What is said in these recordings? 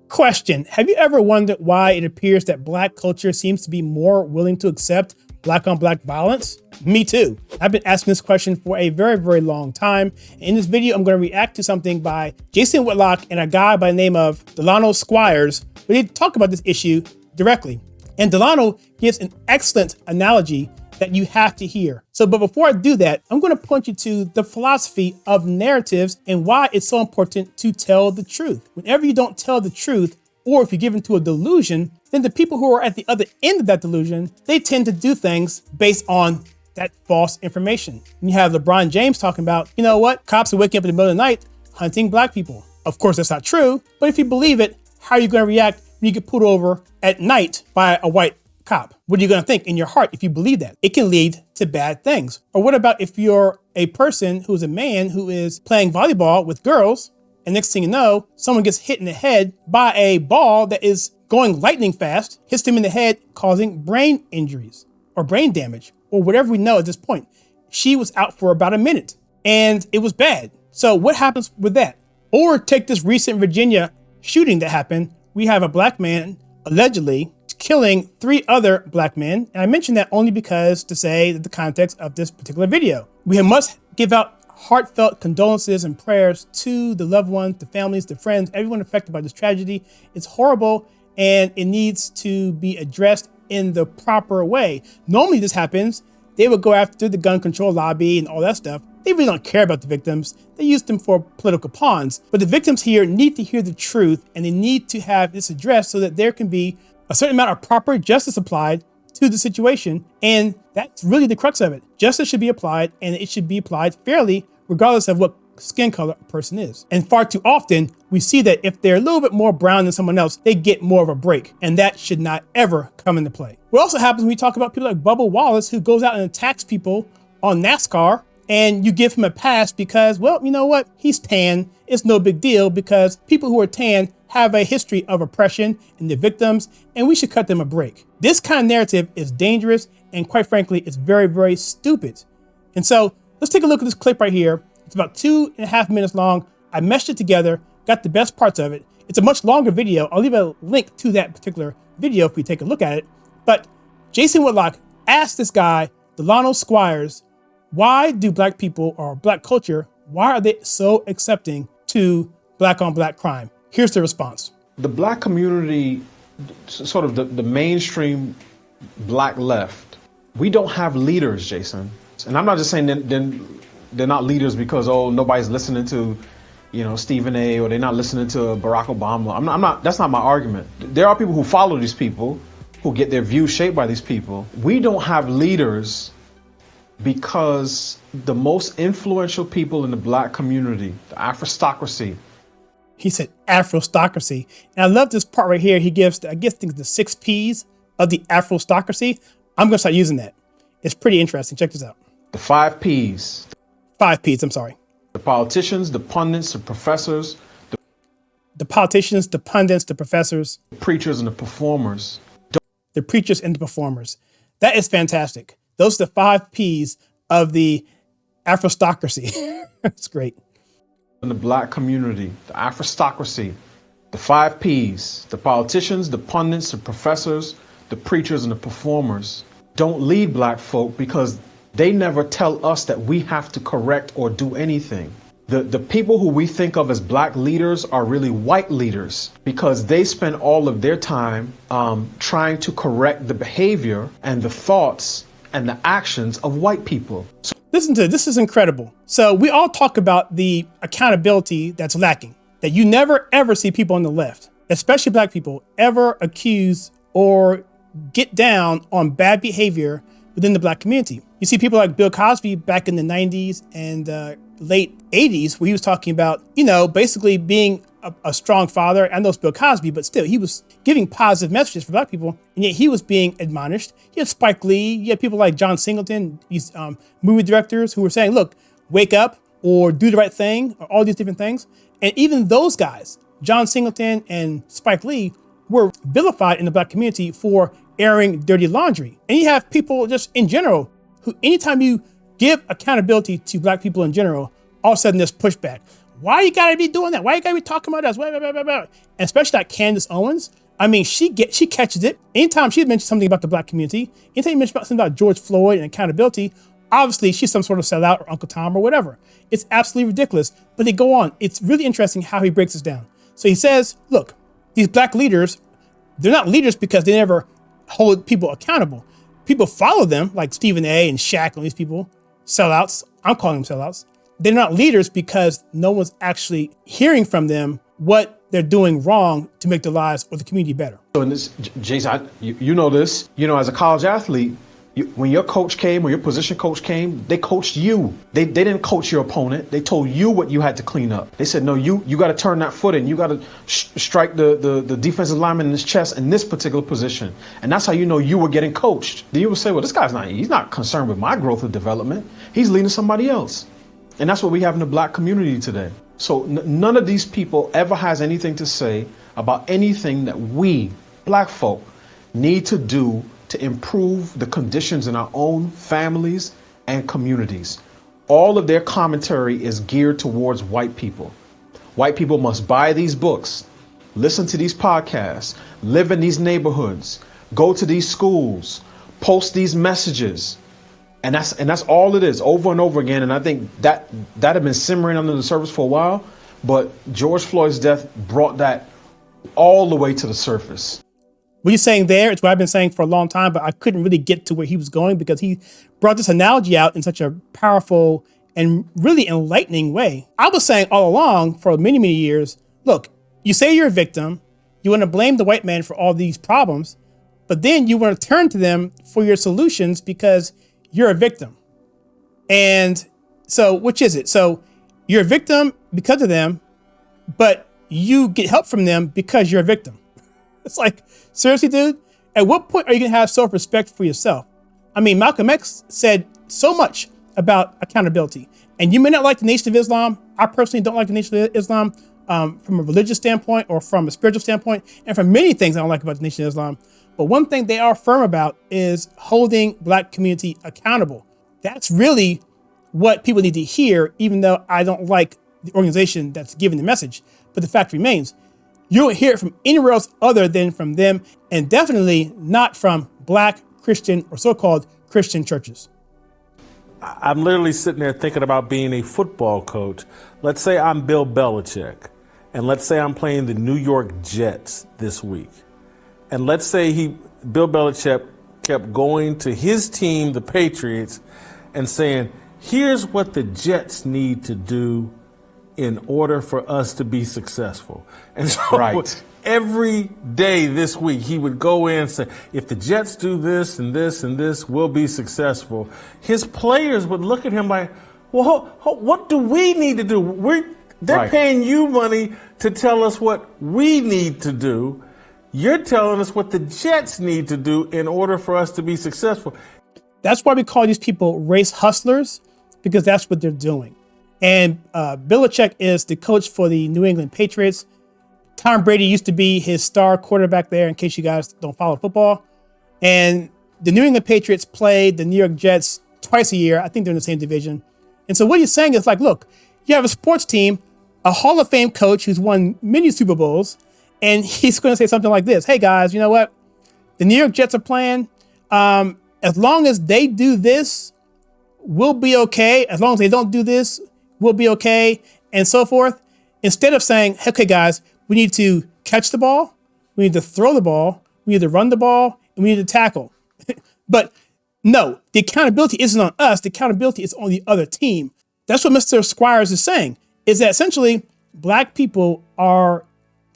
Question: have you ever wondered why it appears that Black culture seems to be more willing to accept Black on Black violence? Me too. I've been asking this question for a very, very long time. In this video, I'm going to react to something by Jason Whitlock and a guy by the name of Delano Squires, where they talk about this issue directly. And Delano gives an excellent analogy that you have to hear. But before I do that, I'm going to point you to the philosophy of narratives and why it's so important to tell the truth. Whenever you don't tell the truth, or if you're given to a delusion, then the people who are at the other end of that delusion, they tend to do things based on that false information. And you have LeBron James talking about, you know what, cops are waking up in the middle of the night hunting Black people. Of course, that's not true, but if you believe it, how are you going to react when you get pulled over at night by a white cop? What are you going to think in your heart if you believe that? It can lead to bad things. Or what about if you're a person who's a man who is playing volleyball with girls, and next thing you know, someone gets hit in the head by a ball that is going lightning fast, hits them in the head, causing brain injuries or brain damage or whatever we know at this point. She was out for about a minute and it was bad. So what happens with that? Or take this recent Virginia shooting that happened. We have a Black man allegedly killing 3 other Black men. And I mention that only because to say that the context of this particular video. We must give out heartfelt condolences and prayers to the loved ones, the families, the friends, everyone affected by this tragedy. It's horrible and it needs to be addressed in the proper way. Normally this happens, they would go after the gun control lobby and all that stuff. They really don't care about the victims. They use them for political pawns. But the victims here need to hear the truth and they need to have this addressed so that there can be a certain amount of proper justice applied to the situation. And that's really the crux of it. Justice should be applied and it should be applied fairly regardless of what skin color a person is. And far too often, we see that if they're a little bit more brown than someone else, they get more of a break. And that should not ever come into play. What also happens when we talk about people like Bubba Wallace, who goes out and attacks people on NASCAR, and you give him a pass because, well, you know what? He's tan. It's no big deal because people who are tan have a history of oppression and the victims, and we should cut them a break. This kind of narrative is dangerous, and quite frankly, it's very, very stupid. And so let's take a look at this clip right here. It's about 2.5 minutes long. I meshed it together, got the best parts of it. It's a much longer video. I'll leave a link to that particular video if we take a look at it. But Jason Whitlock asked this guy, Delano Squires, why do Black people or Black culture, why are they so accepting to Black on Black crime? Here's the response. The Black community, sort of the mainstream Black left, we don't have leaders, Jason. And I'm not just saying they're not leaders because, oh, nobody's listening to, you know, Stephen A. or they're not listening to Barack Obama. I'm not, that's not my argument. There are people who follow these people, who get their views shaped by these people. We don't have leaders because the most influential people in the Black community, the Afrostocracy. He said Afrostocracy. And I love this part right here. He gives, I guess, the 6 P's of the Afrostocracy. I'm going to start using that. It's pretty interesting. Check this out. The 5 P's. 5 P's, I'm sorry. The politicians, the pundits, the professors. The politicians, the pundits, the professors. The preachers and the performers. The preachers and the performers. That is fantastic. Those are the 5 P's of the Afrostocracy. That's great. In the Black community, the Afrostocracy, the 5 P's, the politicians, the pundits, the professors, the preachers and the performers don't lead Black folk because they never tell us that we have to correct or do anything. The people who we think of as Black leaders are really white leaders because they spend all of their time trying to correct the behavior and the thoughts and the actions of white people. Listen to this is incredible. So we all talk about the accountability that's lacking, that you never ever see people on the left, especially Black people, ever accuse or get down on bad behavior within the Black community. You see people like Bill Cosby back in the 90s and late 80s, where he was talking about, you know, basically being a strong father. I know it's Bill Cosby, but still, he was giving positive messages for Black people, and yet he was being admonished. You had Spike Lee, you had people like John Singleton, these movie directors who were saying, look, wake up or do the right thing, or all these different things. And even those guys, John Singleton and Spike Lee, were vilified in the Black community for airing dirty laundry. And you have people just in general who, anytime you give accountability to Black people in general, all of a sudden there's pushback. Why you gotta be doing that? Why you gotta be talking about us? Blah, blah, blah, blah, blah. And especially that Candace Owens. I mean, she catches it. Anytime she mentions something about the black community, anytime you mention something about George Floyd and accountability, obviously she's some sort of sellout or Uncle Tom or whatever. It's absolutely ridiculous. But they go on. It's really interesting how he breaks this down. So he says, look, these black leaders, they're not leaders because they never hold people accountable. People follow them, like Stephen A. and Shaq and all these people, sellouts. I'm calling them sellouts. They're not leaders because no one's actually hearing from them what they're doing wrong to make their lives or the community better. So in this, Jason, you know this, as a college athlete, when your coach came or your position coach came, they coached you. They didn't coach your opponent. They told you what you had to clean up. They said, no, you got to turn that foot in. You got to strike the defensive lineman in his chest in this particular position. And that's how you know you were getting coached. Then you would say, well, this guy's he's not concerned with my growth or development. He's leading somebody else. And that's what we have in the black community today. So none of these people ever has anything to say about anything that we, black folk, need to do to improve the conditions in our own families and communities. All of their commentary is geared towards white people. White people must buy these books, listen to these podcasts, live in these neighborhoods, go to these schools, post these messages. And that's all it is, over and over again. And I think that had been simmering under the surface for a while. But George Floyd's death brought that all the way to the surface. What you're saying there is what I've been saying for a long time, but I couldn't really get to where he was going because he brought this analogy out in such a powerful and really enlightening way. I was saying all along for many, many years, look, you say you're a victim, you want to blame the white man for all these problems, but then you want to turn to them for your solutions because you're a victim. And so which is it? So you're a victim because of them, but you get help from them because you're a victim. It's like, seriously, dude? At what point are you going to have self-respect for yourself? I mean, Malcolm X said so much about accountability. And you may not like the Nation of Islam. I personally don't like the Nation of Islam from a religious standpoint or from a spiritual standpoint. And from many things I don't like about the Nation of Islam. But one thing they are firm about is holding black community accountable. That's really what people need to hear, even though I don't like the organization that's giving the message. But the fact remains, you don't hear it from anywhere else other than from them, and definitely not from black Christian or so-called Christian churches. I'm literally sitting there thinking about being a football coach. Let's say I'm Bill Belichick, and let's say I'm playing the New York Jets this week. And let's say Bill Belichick kept going to his team, the Patriots, and saying, here's what the Jets need to do in order for us to be successful. And so every day this week, he would go in and say, if the Jets do this and this and this, we'll be successful. His players would look at him like, well, what do we need to do? They're paying you money to tell us what we need to do. You're telling us what the Jets need to do in order for us to be successful. That's why we call these people race hustlers, because that's what they're doing. And Belichick is the coach for the New England Patriots. Tom Brady used to be his star quarterback there, in case you guys don't follow football. And the New England Patriots play the New York Jets twice a year. I think they're in the same division. And so what he's saying is like, look, you have a sports team, a Hall of Fame coach who's won many Super Bowls, and he's going to say something like this. Hey, guys, you know what? The New York Jets are playing. As long as they do this, we'll be okay. As long as they don't do this, we'll be okay, and so forth. Instead of saying, okay, guys, we need to catch the ball, we need to throw the ball, we need to run the ball, and we need to tackle. But no, the accountability isn't on us. The accountability is on the other team. That's what Mr. Squires is saying, is that essentially black people are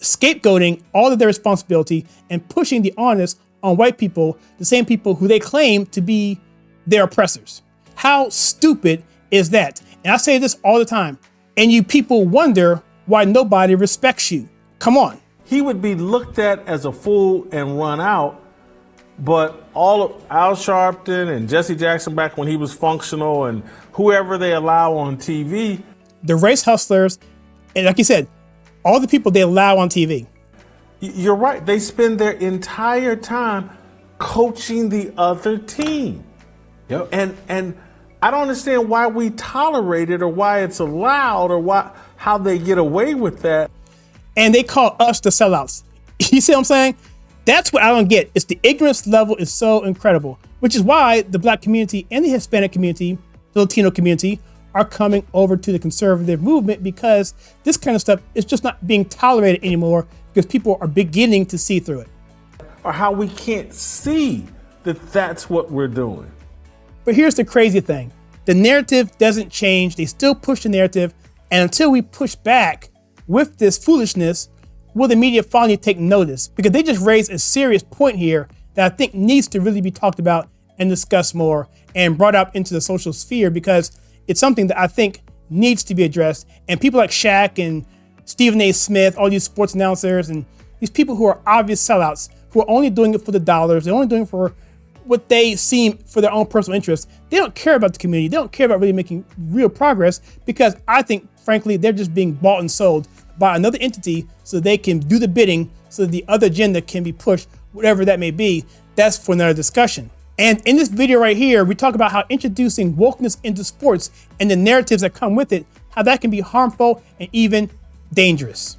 scapegoating all of their responsibility and pushing the onus on white people, the same people who they claim to be their oppressors. How stupid is that? And I say this all the time. And you people wonder why nobody respects you. Come on. He would be looked at as a fool and run out. But all of Al Sharpton and Jesse Jackson back when he was functional and whoever they allow on TV. The race hustlers, and like you said, all the people they allow on TV. You're right. They spend their entire time coaching the other team. Yep. And I don't understand why we tolerate it or why it's allowed or how they get away with that. And they call us the sellouts. You see what I'm saying? That's what I don't get. It's the ignorance level is so incredible, which is why the Black community and the Hispanic community, the Latino community, are coming over to the conservative movement, because this kind of stuff is just not being tolerated anymore, because people are beginning to see through it. Or how we can't see that that's what we're doing. But here's the crazy thing. The narrative doesn't change. They still push the narrative. And until we push back with this foolishness, will the media finally take notice? Because they just raised a serious point here that I think needs to really be talked about and discussed more and brought up into the social sphere, because it's something that I think needs to be addressed. And people like Shaq and Stephen A. Smith, all these sports announcers, and these people who are obvious sellouts, who are only doing it for the dollars, they're only doing it for what they seem for their own personal interests. They don't care about the community. They don't care about really making real progress, because I think, frankly, they're just being bought and sold by another entity so they can do the bidding, so that the other agenda can be pushed, whatever that may be. That's for another discussion. And in this video right here, we talk about how introducing wokeness into sports and the narratives that come with it, how that can be harmful and even dangerous.